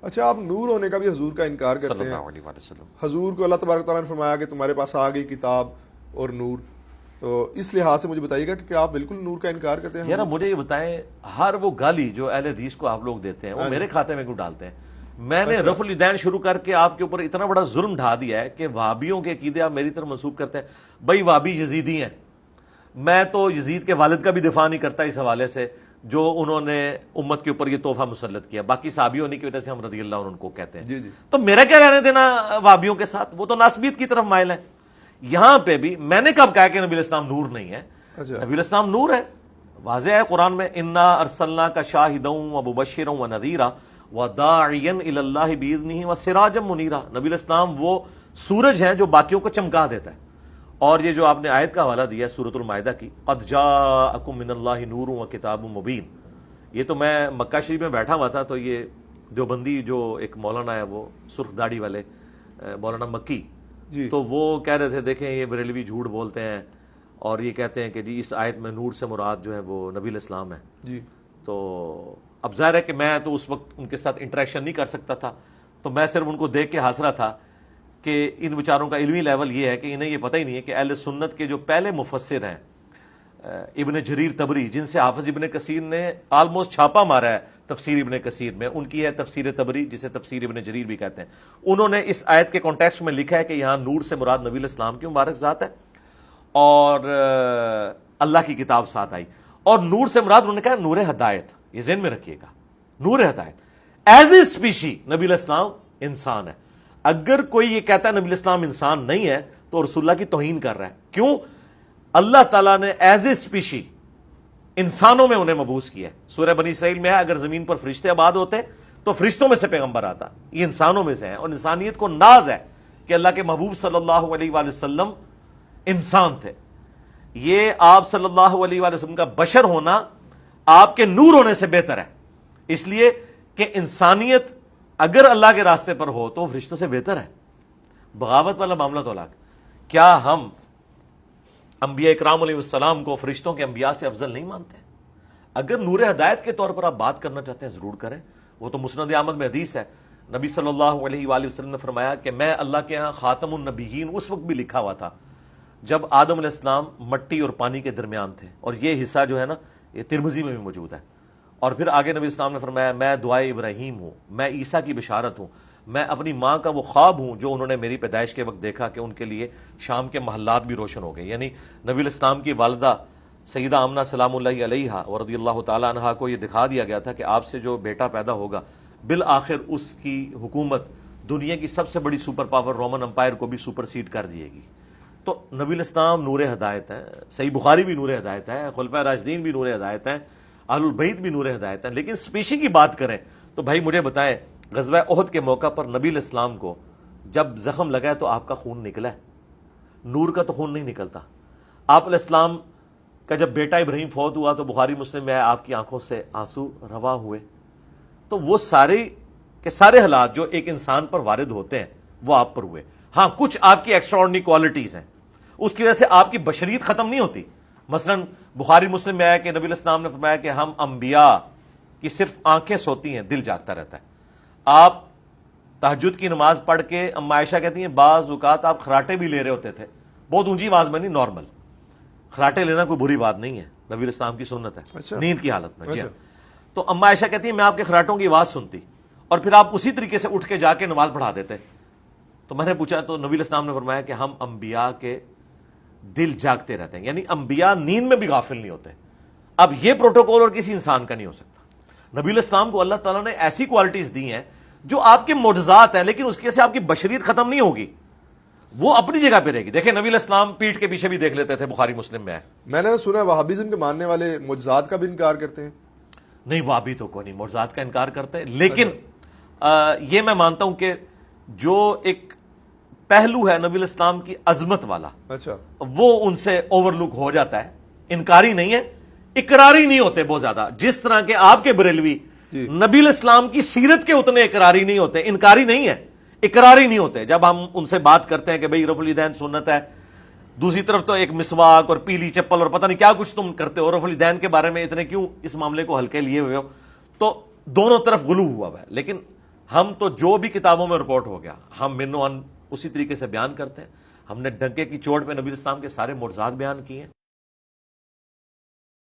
اچھا، آپ نور ہونے کا بھی حضور کا انکار کرتے صلی ہیں. اللہ علیہ وسلم. حضور کو اللہ تبارک تعالیٰ نے فرمایا کہ تمہارے پاس آ گئی کتاب اور نور، تو اس لحاظ سے مجھے بتائیے گا کہ کیا آپ بالکل نور کا انکار کرتے ہیں؟ یار مجھے یہ بتائیں، ہر وہ گالی جو اہل حدیث کو آپ لوگ دیتے ہیں وہ میرے کھاتے میں کیوں ڈالتے ہیں؟ میں نے رفع الیدین شروع کر کے آپ کے اوپر اتنا بڑا ظلم ڈھا دیا ہے کہ وہابیوں کے عقیدے آپ میری طرف منسوخ کرتے ہیں. بھائی وہابی یزیدی ہیں، میں تو یزید کے والد کا بھی دفاع نہیں کرتا اس حوالے سے جو انہوں نے امت کے اوپر یہ تحفہ مسلط کیا. باقی صحابی ہونے کی وجہ سے ہم رضی اللہ عنہ ان کو کہتے ہیں. جی جی. تو میرا کیا رہنے دینا وہابیوں کے ساتھ؟ وہ تو ناسبیت کی طرف مائل ہے. یہاں پہ بھی میں نے کب کہا کہ نبی الاسلام نور نہیں ہے؟ نبی الاسلام نور ہے، واضح ہے قرآن میں، انا ارسلناک شاہدا ومبشرا ونذیرا وداعیا الی اللہ باذنہ وسراجا منیرا. نبی الاسلام وہ سورج ہیں جو باقیوں کو چمکا دیتا ہے. اور یہ جو آپ نے آیت کا حوالہ دیا سورۃ المائدہ کی، قد جاءکم من اللہ نور وکتاب مبین، یہ تو میں مکہ شریف میں بیٹھا ہوا تھا تو یہ دیوبندی جو ایک مولانا ہے وہ سرخ داڑھی والے مولانا مکی جی. تو وہ کہہ رہے تھے دیکھیں یہ بریلوی جھوٹ بولتے ہیں اور یہ کہتے ہیں کہ جی اس آیت میں نور سے مراد جو ہے وہ نبی الاسلام ہے. جی. تو اب ظاہر ہے کہ میں تو اس وقت ان کے ساتھ انٹریکشن نہیں کر سکتا تھا، تو میں صرف ان کو دیکھ کے ہنس رہا تھا کہ ان بیچاروں کا علمی لیول یہ ہے کہ انہیں یہ پتہ ہی نہیں ہے کہ اہل سنت کے جو پہلے مفسر ہیں ابن جریر طبری، جن سے حافظ ابن کثیر نے آلموسٹ چھاپا مارا ہے تفسیر ابن کثیر میں، ان کی ہے تفسیر طبری جسے تفسیر ابن جریر بھی کہتے ہیں. انہوں نے اس آیت کے کانٹیکسٹ میں لکھا ہے کہ یہاں نور سے مراد نبی الاسلام کی مبارک ذات ہے اور اللہ کی کتاب ساتھ آئی. اور نور سے مراد انہوں نے کہا نور ہدایت. یہ ذہن میں رکھیے گا، نور ہدایت ایز اے اسپیشی نبی الاسلام انسان ہے. اگر کوئی یہ کہتا ہے نبی الاسلام انسان نہیں ہے تو رسول اللہ کی توہین کر رہا ہے. کیوں؟ اللہ تعالیٰ نے ایز اے اسپیشی انسانوں میں انہیں مبعوث کیا ہے. سورہ بنی اسرائیل میں ہے اگر زمین پر فرشتے آباد ہوتے تو فرشتوں میں سے پیغمبر آتا. یہ انسانوں میں سے ہیں اور انسانیت کو ناز ہے کہ اللہ کے محبوب صلی اللہ علیہ وآلہ وسلم انسان تھے. یہ آپ صلی اللہ علیہ وآلہ وسلم کا بشر ہونا آپ کے نور ہونے سے بہتر ہے، اس لیے کہ انسانیت اگر اللہ کے راستے پر ہو تو فرشتوں سے بہتر ہے. بغاوت والا معاملہ تو الگ. کیا ہم انبیاء اکرام علیہ السلام کو فرشتوں کے انبیاء سے افضل نہیں مانتے؟ اگر نور ہدایت کے طور پر آپ بات کرنا چاہتے ہیں ضرور کریں، وہ تو مسند احمد میں حدیث ہے. نبی صلی اللہ علیہ وآلہ وسلم نے فرمایا کہ میں اللہ کے ہاں خاتم النبیین اس وقت بھی لکھا ہوا تھا جب آدم علیہ السلام مٹی اور پانی کے درمیان تھے. اور یہ حصہ جو ہے نا یہ ترمذی میں بھی موجود ہے. اور پھر آگے نبی السلام نے فرمایا میں دعائے ابراہیم ہوں، میں عیسیٰ کی بشارت ہوں، میں اپنی ماں کا وہ خواب ہوں جو انہوں نے میری پیدائش کے وقت دیکھا کہ ان کے لیے شام کے محلات بھی روشن ہو گئے. یعنی نبی الاسلام کی والدہ سیدہ آمنہ سلام اللہ علیہا اور رضی اللہ تعالیٰ عنہا کو یہ دکھا دیا گیا تھا کہ آپ سے جو بیٹا پیدا ہوگا بالآخر اس کی حکومت دنیا کی سب سے بڑی سپر پاور رومن امپائر کو بھی سپر سیڈ کر دیے گی. تو نبی الاسلام نور ہدایت ہے، صحیح بخاری بھی نور ہدایت ہے، خلفائے راشدین بھی نور ہدایت ہیں، اہل البیت بھی نور ہدایت ہیں. لیکن اسپیشی کی بات کریں تو بھائی مجھے بتائیں غزوہ احد کے موقع پر نبی الاسلام کو جب زخم لگا ہے تو آپ کا خون نکلا ہے، نور کا تو خون نہیں نکلتا. آپ علیہ السلام کا جب بیٹا ابراہیم فوت ہوا تو بخاری مسلم میں آپ کی آنکھوں سے آنسو روا ہوئے. تو وہ سارے کے سارے حالات جو ایک انسان پر وارد ہوتے ہیں وہ آپ پر ہوئے. ہاں کچھ آپ کی ایکسٹرا آرڈنری کوالٹیز ہیں، اس کی وجہ سے آپ کی بشریت ختم نہیں ہوتی. مثلا بخاری مسلم میں آیا کہ نبی الاسلام نے فرمایا کہ ہم انبیاء کی صرف آنکھیں سوتی ہیں، دل جاگتا رہتا ہے. آپ تہجد کی نماز پڑھ کے اما عائشہ کہتی ہیں بعض اوقات آپ خراٹے بھی لے رہے ہوتے تھے، بہت اونچی آواز میں نہیں، نارمل. خراٹے لینا کوئی بری بات نہیں ہے، نبی الاسلام کی سنت ہے. اچھا. نیند کی حالت میں. جی اچھا. تو اما عائشہ کہتی ہیں میں آپ کے خراٹوں کی آواز سنتی اور پھر آپ اسی طریقے سے اٹھ کے جا کے نماز پڑھا دیتے. تو میں نے پوچھا تو نبی الاسلام نے فرمایا کہ ہم انبیاء کے دل جاگتے رہتے ہیں، یعنی انبیاء نیند میں بھی غافل نہیں ہوتے. اب یہ پروٹوکول اور کسی انسان کا نہیں ہو سکتا. نبی الاسلام کو اللہ تعالیٰ نے ایسی کوالٹیز دی ہیں جو آپ کے معجزات ہیں، لیکن اس کی وجہ سے آپ کی بشریت ختم نہیں ہوگی، وہ اپنی جگہ پہ رہے گی. دیکھیں نبی الاسلام پیٹھ کے پیچھے بھی دیکھ لیتے تھے، بخاری مسلم میں ہے. میں نے سنا وہابیزم کے ماننے والے معجزات کا بھی انکار کرتے ہیں. نہیں وہابی تو کوئی نہیں معجزات کا انکار کرتے، لیکن یہ میں مانتا ہوں کہ جو ایک پہلو ہے نبی الاسلام کی عظمت والا، اچھا، وہ ان سے اوور لک ہو جاتا ہے. انکاری نہیں ہے، اقراری نہیں ہوتے بہت زیادہ. جس طرح کے آپ کے بریلوی نبی الاسلام کی سیرت کے اتنے اقراری نہیں ہوتے، انکاری نہیں ہے، اقراری نہیں ہوتے. جب ہم ان سے بات کرتے ہیں کہ بھئی رفع الیدین سنت ہے، دوسری طرف تو ایک مسواک اور پیلی چپل اور پتہ نہیں کیا کچھ تم کرتے ہو، رفع الیدین کے بارے میں اتنے کیوں اس معاملے کو ہلکے لیے ہوئے ہو. تو دونوں طرف غلو ہوا ہے. لیکن ہم تو جو بھی کتابوں میں رپورٹ ہو گیا ہم منو ان اسی طریقے سے بیان کرتے ہیں. ہم نے ڈنکے کی چوٹ پہ نبی اسلام کے سارے معجزات بیان کیے ہیں.